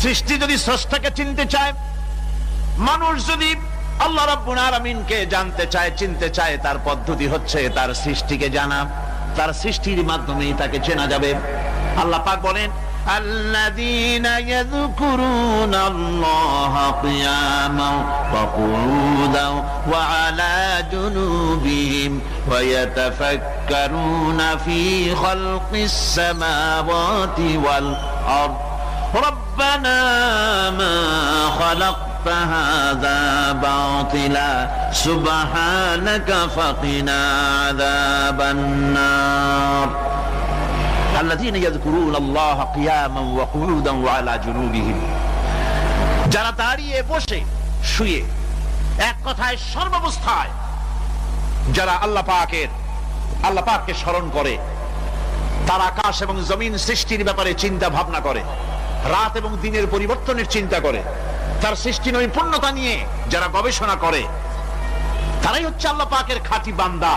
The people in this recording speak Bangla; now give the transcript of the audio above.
সৃষ্টি যদি স্রষ্টাকে চিনতে চায়, মানুষ যদি আল্লাহ রাব্বুল আলামিনকে জানতে চায়, চিনতে চায়, তার পদ্ধতি হচ্ছে তার সৃষ্টিকে জানা। তার সৃষ্টির মাধ্যমেই তাকে চেনা যাবে। আল্লাহ পাক বলেন, الذين يذكرون الله قياما وقعودا وعلى جنوبهم ويتفكرون في خلق السماوات والأرض ربنا ما خلقت هذا باطلا سبحانك فقنا عذاب النار الذين يذكرون الله قياما وقعودا وعلى جنوبهم যারা দাঁড়িয়ে বসে শুয়ে এক কথায় সর্বাবস্থায় যারা আল্লাহ পাককে স্মরণ করে, তারা আকাশ এবং জমিন সৃষ্টির ব্যাপারে চিন্তা ভাবনা করে, রাত এবং দিনের পরিবর্তনের চিন্তা করে, তার সৃষ্টি নৈপুণ্যতা নিয়ে যারা গবেষণা করে, তারাই হচ্ছে আল্লাহ পাকের খাঁটি বান্দা।